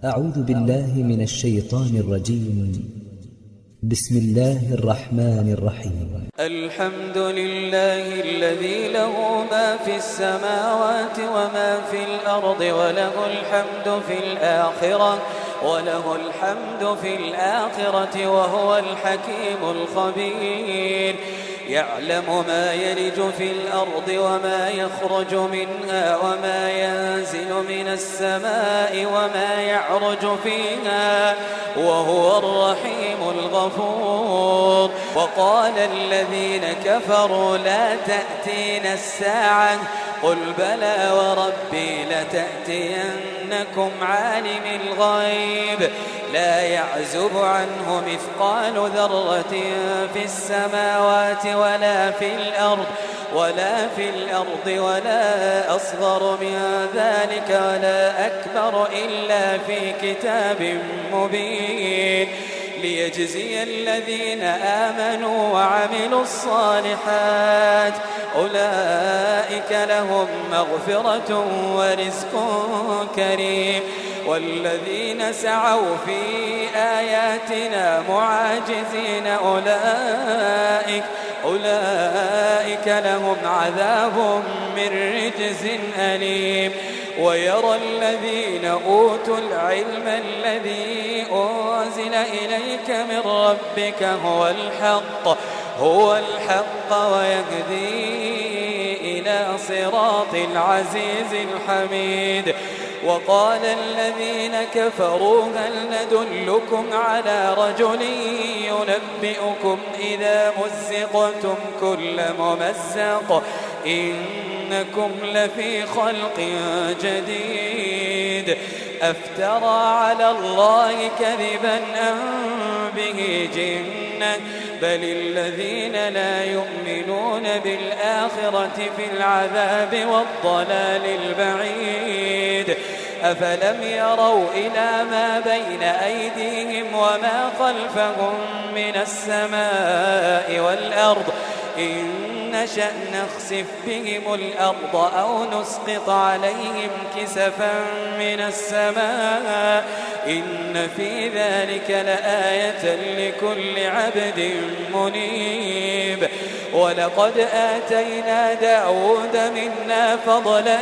أعوذ بالله من الشيطان الرجيم. بسم الله الرحمن الرحيم. الحمد لله الذي له ما في السماوات وما في الأرض وله الحمد في الآخرة وهو الحكيم الخبير. يعلم ما يلج في الأرض وما يخرج منها وما ينزل من السماء وما يعرج فيها وهو الرحيم الغفور. وقال الذين كفروا لا تأتينا الساعة قل بلى وربي لتأتينكم عالم الغيب لا يعزب عنه مثقال ذرة في السماوات ولا في الأرض ولا أصغر من ذلك ولا أكبر إلا في كتاب مبين ليجزي الذين آمنوا وعملوا الصالحات أولئك لهم مغفرة ورزق كريم. والذين سعوا في آياتنا معاجزين أولئك لهم عذاب من رجز أليم. ويرى الذين أوتوا العلم الذي أنزل إليك من ربك هو الحق ويهدي إلى صراط العزيز الحميد. وقال الذين كفروا هل ندلكم على رجل ينبئكم إذا مزقتم كل ممزق إنكم لفي خلق جديد أفترى على الله كذبا أم به جنة بل الذين لا يؤمنون بالآخرة في العذاب والضلال البعيد. أفلم يروا إلى ما بين أيديهم وما خلفهم من السماء والأرض إن نشأ نخسف بهم الأرض أو نسقط عليهم كسفا من السماء إن في ذلك لآية لكل عبد منيب. ولقد آتينا داود منا فضلا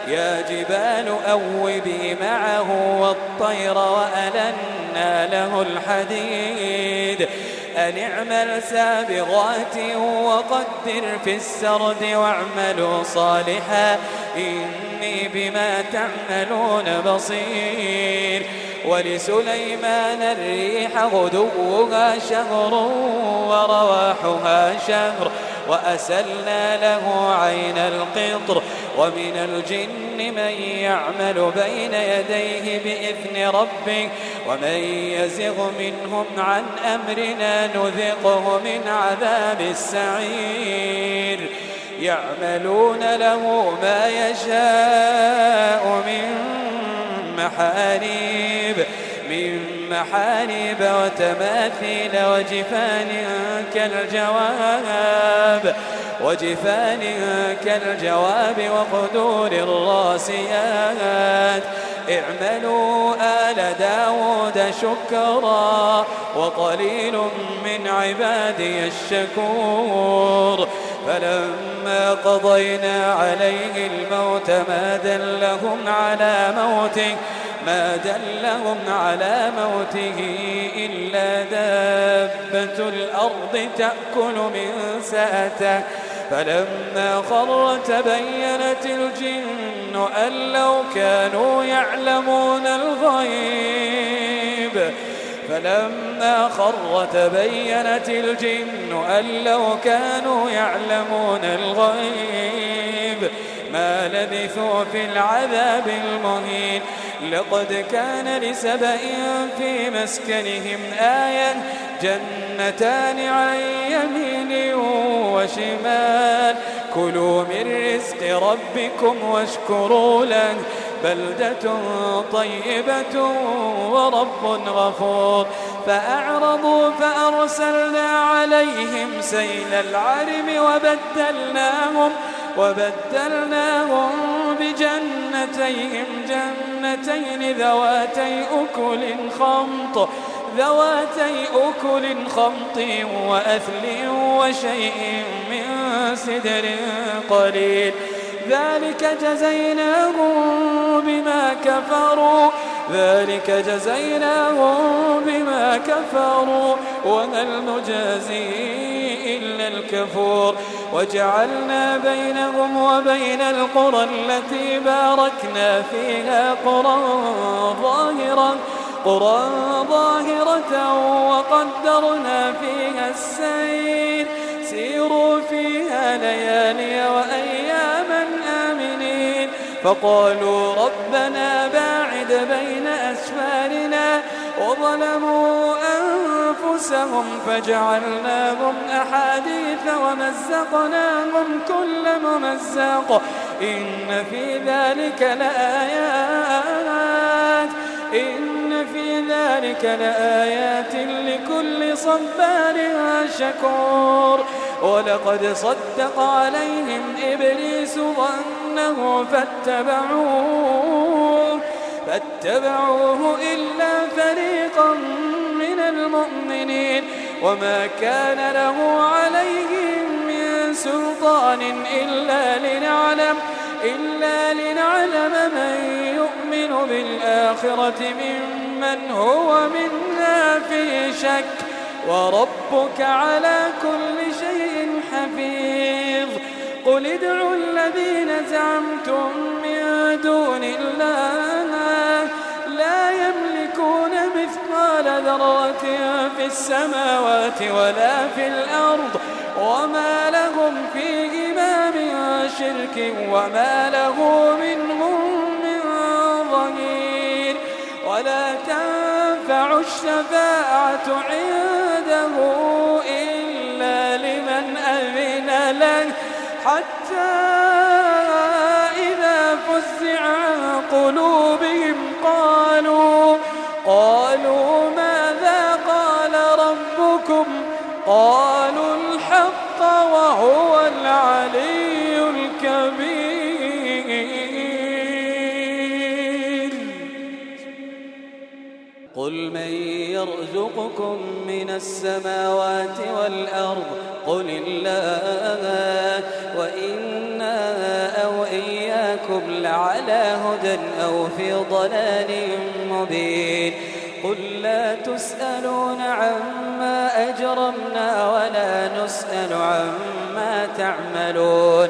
يا جبال أوبي معه والطير وألنا له الحديد أن اعمل سابغات وقدر في السرد واعملوا صالحا إني بما تعملون بصير. ولسليمان الريح غدوها شهر ورواحها شهر وأسلنا له عين القطر. ومن الجن من يعمل بين يديه بإذن ربه ومن يزغ منهم عن أمرنا نذقه من عذاب السعير. يعملون له ما يشاء من محاريب وتماثيل وجفان كالجواب وقدور الراسيات. اعملوا آل داود شكرا وقليل من عبادي الشكور. فلما قضينا عليه الموت ما دلهم على موته إلا دابة الأرض تأكل من سأته. فلما خر تبينت الجن أن لو كانوا يعلمون الغيب ما لبثوا في العذاب المهين. لقد كان لسبإ في مسكنهم آية جنتان عن يمين وشمال كلوا من رزق ربكم واشكروا له بلدة طيبة ورب غفور. فأعرضوا فأرسلنا عليهم سيل العرم وبدلناهم بجنتين ذواتي أكل خمط وأثل وشيء من سدر قليل ذلك جزيناهم بما كفروا وهل نجازي إلا الكفور وجعلنا بينهم وبين القرى التي باركنا فيها قرى ظاهرة وقدرنا فيها السير سيروا فيها ليالي وأياما آمنين فقالوا ربنا باعد بين أسفارنا وظلموا أنفسهم فجعلناهم أحاديث ومزقناهم كل ممزق إن في ذلك لآيات لكل صبار شكور ولقد صدق عليهم إبليس ظنه فاتبعوه إلا فريقا من المؤمنين وما كان له عليهم من سلطان إلا لنعلم من يؤمن بالآخرة ممن هو منها في شك وربك على كل شيء حفيظ قل ادعوا الذين زعمتم من دون الله لا يملكون مثقال ذرة في السماوات ولا في الأرض وما لهم فيهما من شرك وما له منهم من ظهير ولا تنفع الشفاعة عنده إلا لمن أذن له حتى إذا فزع عن قلوبهم قالوا ماذا قال ربكم قالوا الحق وهو العلي الكبير قل من يرزقكم من السماوات والأرض قل الله وإنا أو إياكم لعلى هدى أو في ضلال مبين قل لا تسألون عما أجرمنا ولا نسأل عما تعملون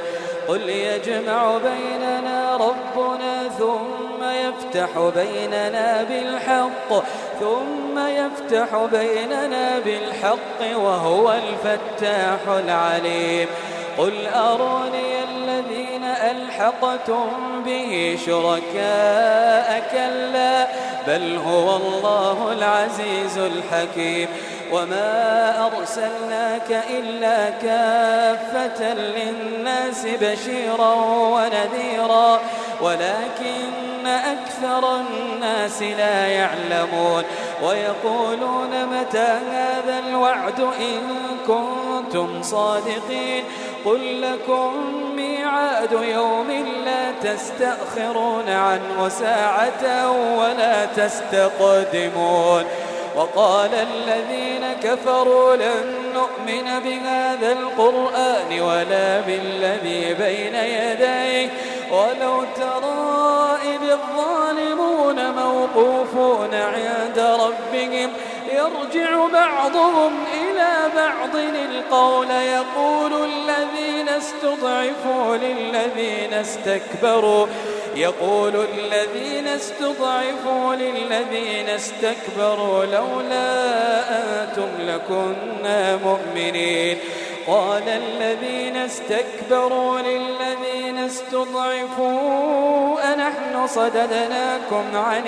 قل يجمع بيننا ربنا ثم يفتح بيننا بالحق وهو الفتاح العليم قل أروني الذين ألحقتم به شركاء كلا بل هو الله العزيز الحكيم وما أرسلناك إلا كافة للناس بشيرا ونذيرا ولكن أكثر الناس لا يعلمون ويقولون متى هذا الوعد إن كنتم صادقين قل لكم ميعاد يوم لا تستأخرون عنه ساعة ولا تستقدمون وقال الذين كفروا لن نؤمن بهذا القرآن ولا بالذي بين يديه ولو ترى إذ الظالمون موقوفون عند ربهم يرجع بعضهم إلى بعض القول يقول الذين استضعفوا للذين استكبروا لولا أنتم لكنا مؤمنين قال الذين استكبروا للذين استضعفوا أنحن صددناكم عن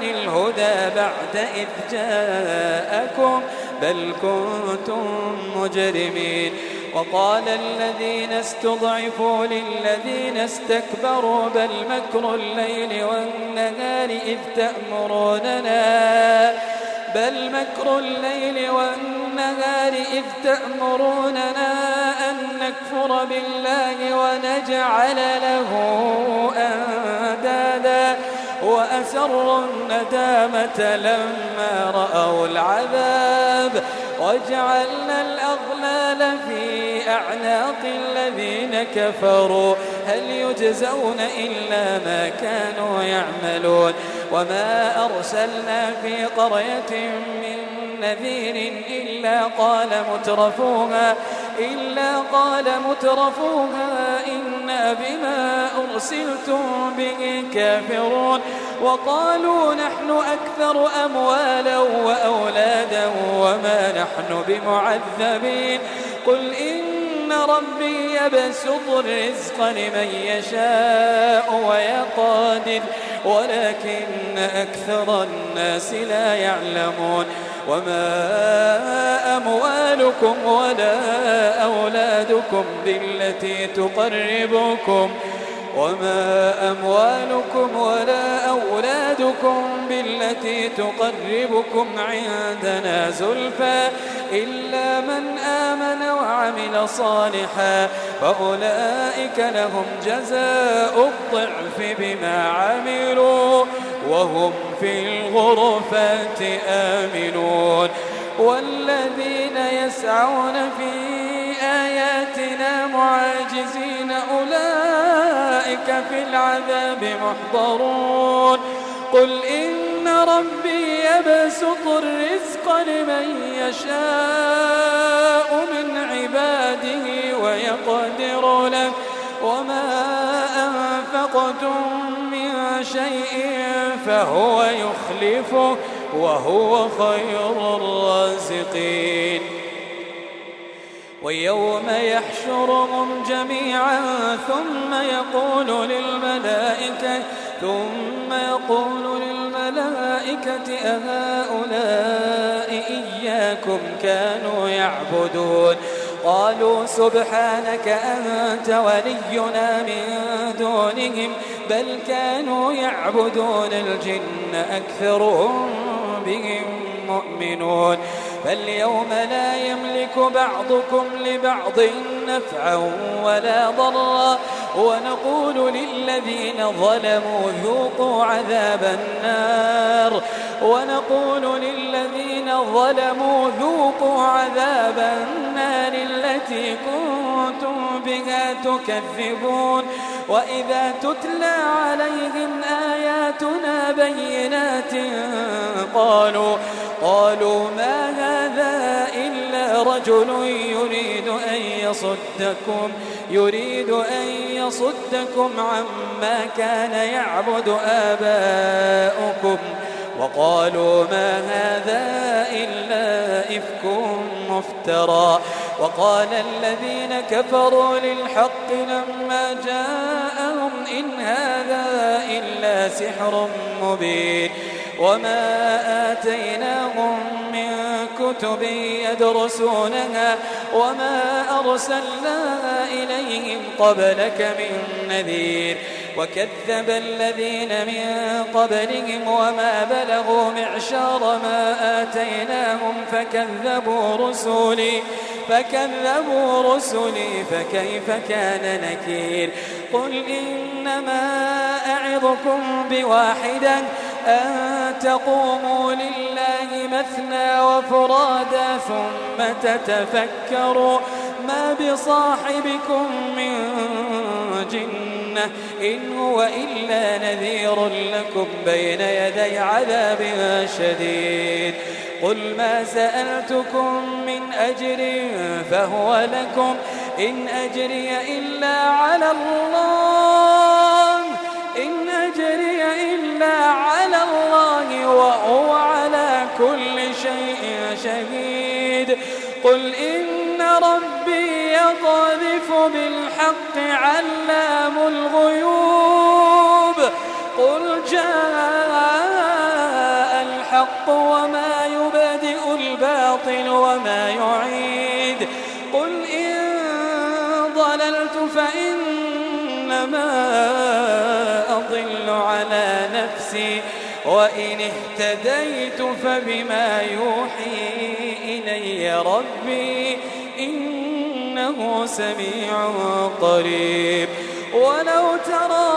الهدى بعد إذ جاءكم بل كنتم مجرمين وقال الذين استضعفوا للذين استكبروا بل مكر الليل والنهار إذ بل مكر الليل والنهار إذ تأمروننا أن نكفر بالله ونجعل له أندادا وأسروا الندامة لما رأوا العذاب وجعلنا الأغلال في أعناق الذين كفروا هل يجزون إلا ما كانوا يعملون وما أرسلنا في قرية من نذير إلا قال مترفوها إنا بما أرسلتم به كافرون وقالوا نحن أكثر أموالا وأولادا وما نحن بمعذبين قل إن ربي يبسط الرزق لمن يشاء ويقدر ولكن أكثر الناس لا يعلمون وما أموالكم ولا أولادكم بالتي تقربكم عندنا زلفى إلا من آمن وعمل صالحا فأولئك لهم جزاء الضعف بما عملوا وهم في الغرفات آمنون والذين يسعون في آياتنا معاجزين أولئك في العذاب محضرون قل إن ربي يبسط الرزق لمن يشاء من عباده ويقدر له وما أنفقتم من شيء فهو يخلفه وهو خير الرازقين ويوم يحشرهم جميعا ثم يقول للملائكة أهؤلاء إياكم كانوا يعبدون قالوا سبحانك أنت ولينا من دونهم بل كانوا يعبدون الجن أكثرهم بهم مؤمنون فاليوم لا يملك بعضكم لبعض نفعا ولا ضرا ونقول للذين ظلموا ذوقوا عذاب النار التي كنتم بها تكذبون وإذا تتلى عليهم آياتنا بينات قالوا ما هذا إلا رجل يريد أن يصدكم عما كان يعبد آباؤكم وقالوا ما هذا إلا إفك مفترى وقال الذين كفروا للحق لما جاءهم إن هذا إلا سحر مبين وما آتيناهم من كتب يدرسونها وما أرسلنا إليهم قبلك من نذير وكذب الذين من قبلهم وما بلغوا معشار ما آتيناهم فكذبوا رسلي فكيف كان نكير قل إنما أعظكم بواحدة أن تقوموا لله مثنى وفرادا ثم تتفكروا ما بصاحبكم من جنة إن هو إلا نذير لكم بين يدي عذاب شديد قل ما سألتكم من أجر فهو لكم إن أجري إلا على الله وهو على كل شيء شهيد قل إن ربي يقذف بالحق علام الغيوب قل جاء الحق وما يبدئ الباطل وما يعيد قل إن ضللت فإنما أضل على نفسي وإن اهتديت فبما يوحي إلي ربي إنه سميع قريب. ولو ترى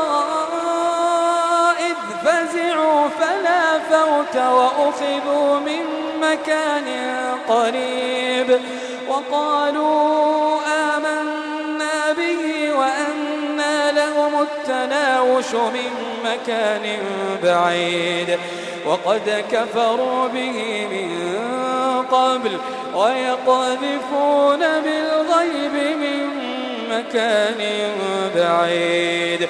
إذ فزعوا فلا فوت وأخذوا من مكان قريب وقالوا آمنا به وأنى لهم التناوش من مكان بعيد وقد كفروا به من قبل ويقذفون بالغيب من مكان بعيد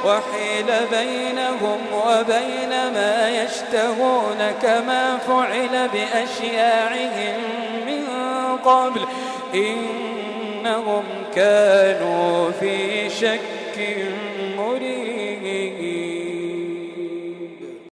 وحيل بينهم وبين ما يشتهون كما فعل بأشياعهم من قبل إنهم كانوا في شك مريب.